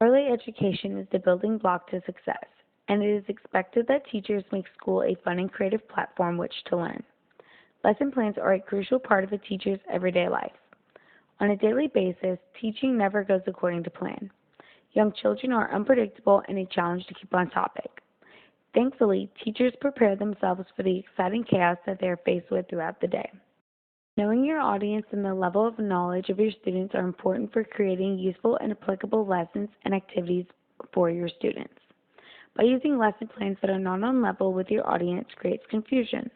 Early education is the building block to success, and it is expected that teachers make school a fun and creative platform which to learn. Lesson plans are a crucial part of a teacher's everyday life. On a daily basis, teaching never goes according to plan. Young children are unpredictable and a challenge to keep on topic. Thankfully, teachers prepare themselves for the exciting chaos that they are faced with throughout the day. Knowing your audience and the level of knowledge of your students are important for creating useful and applicable lessons and activities for your students. By using lesson plans that are not on level with your audience creates confusion.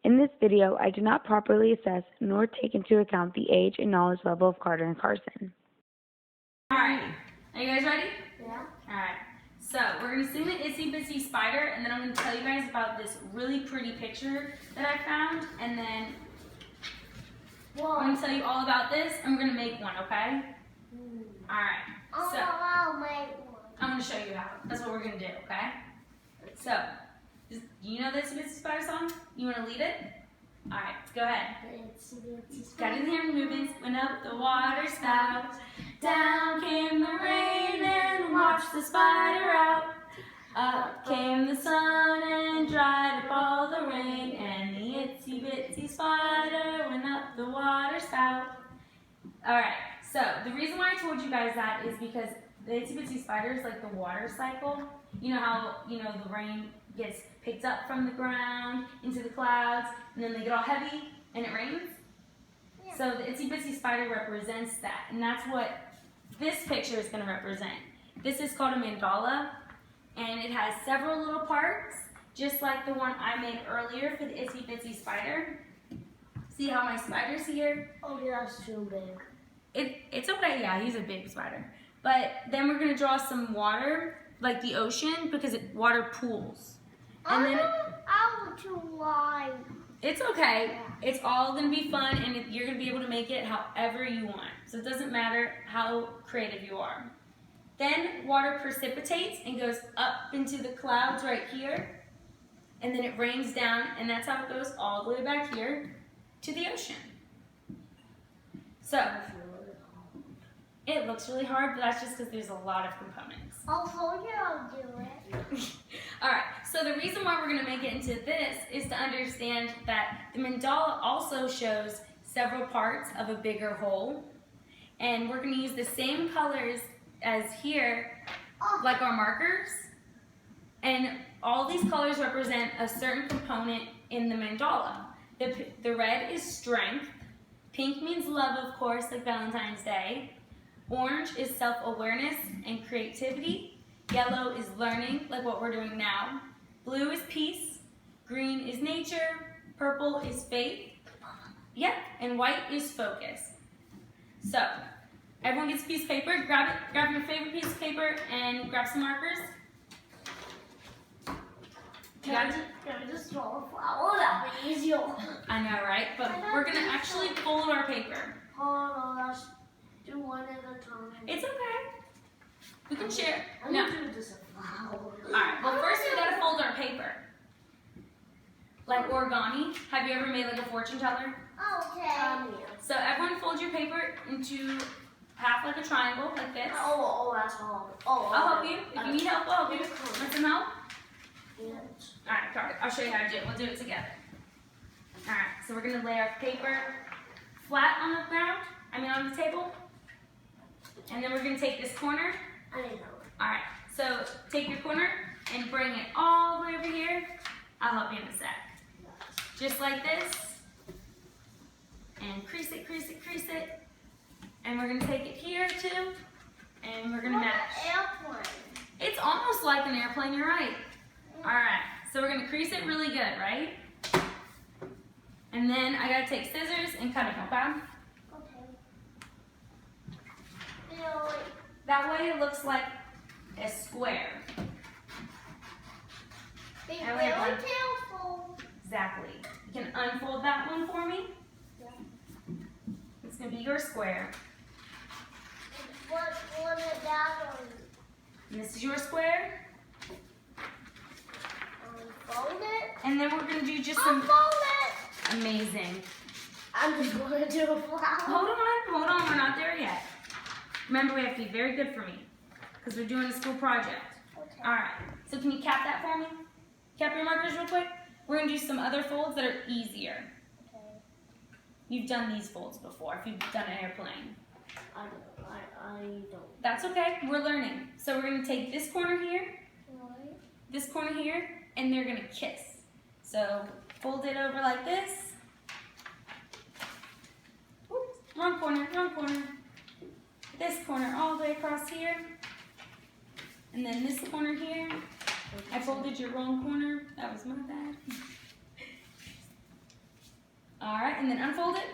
In this video, I did not properly assess nor take into account the age and knowledge level of Carter and Carson. Alright, are you guys ready? Yeah. Alright, so we're going to sing the Itsy Bitsy Spider, and then I'm going to tell you guys about this really pretty picture that I found, and then I'm going to tell you all about this, and we're going to make one, okay? Alright, so I'll make one. I'm going to show you how. That's what we're going to do, okay? So, you know the Itsy Bitsy Spider song? You want to lead it? Alright, go ahead. Got in hand movements, went up the water spout. Down came the rain and washed the spider out. Up came the sun and dried up all the rain. And the itsy bitsy spider went up the water spout. Alright, so the reason why I told you guys that is because the itsy bitsy spider is like the water cycle. You know how, the rain gets picked up from the ground into the clouds, and then they get all heavy and it rains? Yeah. So the itsy bitsy spider represents that, and that's what this picture is going to represent. This is called a mandala, and it has several little parts, just like the one I made earlier for the itsy bitsy spider. See how my spider's here? Oh, yeah, that's too big. It's okay, yeah, he's a big spider. But then we're going to draw some water, like the ocean, because water pools. And then I want to lie. it's okay. It's all going to be fun, and you're going to be able to make it however you want. So it doesn't matter how creative you are. Then water precipitates and goes up into the clouds right here. And then it rains down, and that's how it goes all the way back here to the ocean. So it looks really hard, but that's just because there's a lot of components. I'll do it. Alright, so the reason why we're going to make it into this is to understand that the mandala also shows several parts of a bigger whole. And we're going to use the same colors as here, like our markers. And all these colors represent a certain component in the mandala. The red is strength. Pink means love, of course, like Valentine's Day. Orange is self-awareness and creativity. Yellow is learning, like what we're doing now. Blue is peace. Green is nature. Purple is faith. Yep, and white is focus. So, everyone gets a piece of paper. Grab your favorite piece of paper and grab some markers. Can I just draw a flower? That would be easier. I know, right? But we're going to actually fold our paper. Hold on, let's do one at a time. It's okay. We can share. I'm No. gonna do this a flower. Alright, well first we gotta fold our paper. Like origami. Have you ever made like a fortune teller? Okay. So everyone fold your paper into half like a triangle, like this. Oh, that's hard. I'll help you. If you need help, I'll help you. Want some help? Yes. Alright, Carter, I'll show you how to do it. We'll do it together. Alright, so we're gonna lay our paper flat on the ground, on the table. And then we're gonna take this corner. I didn't know. Alright, so take your corner and bring it all the way over here. I'll help you in a sec. Just like this. And crease it, crease it, crease it. And we're going to take it here too. And we're going to match. Airplane. It's almost like an airplane, you're right. Alright, so we're going to crease it really good, right? And then I got to take scissors and cut it, okay? That way it looks like a square. Be And really we have one. careful. Exactly. You can unfold that one for me. Yeah. It's going to be your square. What is that on? And this is your square. Unfold it. And then we're going to do just some Unfold it. amazing. I'm just going to do a flower. Hold on, we're not there yet. Remember, we have to be very good for me. because we're doing a school project. Okay. All right, so can you cap that for me? Cap your markers real quick. We're going to do some other folds that are easier. Okay. You've done these folds before if you've done an airplane. I don't. That's okay, we're learning. So we're going to take this corner here, Right. this corner here, and they're going to kiss. So fold it over like this. Oops, wrong corner, wrong corner. This corner all the way across here. And then this corner here. I folded your wrong corner. That was my bad. All right, and then unfold it.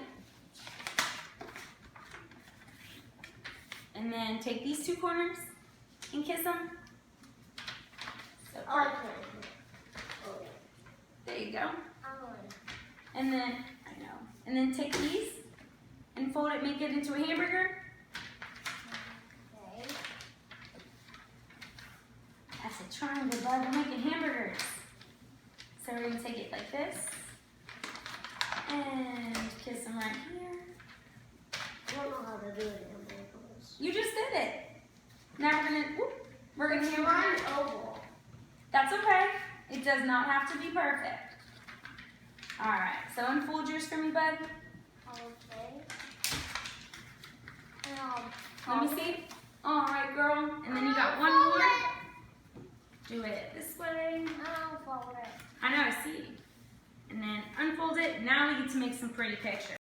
And then take these two corners and kiss them. So, there you go. And then, I know. And then take these and fold it, make it into a hamburger. Okay. That's a triangle, bud. We're making hamburgers. So we're gonna take it like this and kiss them right here. I don't know how to do it in hamburgers. You just did it. Now we're gonna hammer Mine it. oval. That's okay. It does not have to be perfect. All right. So unfold yours for me, bud. Okay. Let me see. All right, girl. And then you got one more. Do it this way. I'll fold it. I know, I see. And then unfold it. Now we get to make some pretty pictures.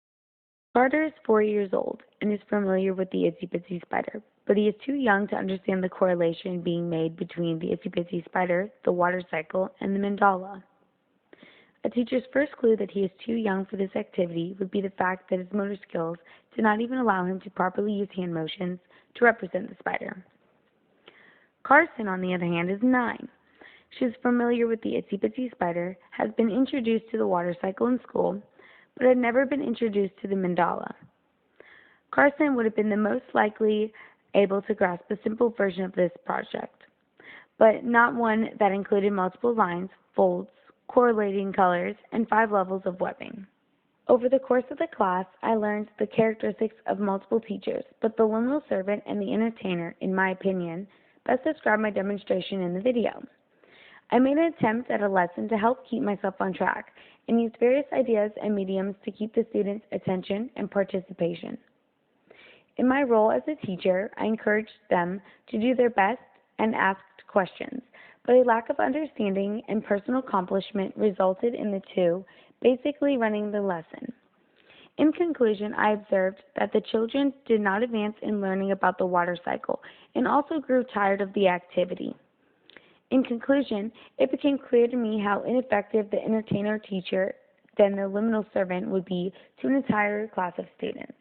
Carter is 4 years old and is familiar with the Itsy Bitsy Spider, but he is too young to understand the correlation being made between the Itsy Bitsy Spider, the water cycle, and the mandala. A teacher's first clue that he is too young for this activity would be the fact that his motor skills did not even allow him to properly use hand motions to represent the spider. Carson, on the other hand, is 9. She is familiar with the Itsy Bitsy Spider, has been introduced to the water cycle in school, but had never been introduced to the mandala. Carson would have been the most likely able to grasp a simple version of this project, but not one that included multiple lines, folds, correlating colors, and 5 levels of webbing. Over the course of the class, I learned the characteristics of multiple teachers, but the liminal servant and the entertainer, in my opinion, best describe my demonstration in the video. I made an attempt at a lesson to help keep myself on track and used various ideas and mediums to keep the students' attention and participation. In my role as a teacher, I encouraged them to do their best and asked questions, but a lack of understanding and personal accomplishment resulted in the two basically running the lesson. In conclusion, I observed that the children did not advance in learning about the water cycle and also grew tired of the activity. In conclusion, it became clear to me how ineffective the entertainer teacher than the liminal servant would be to an entire class of students.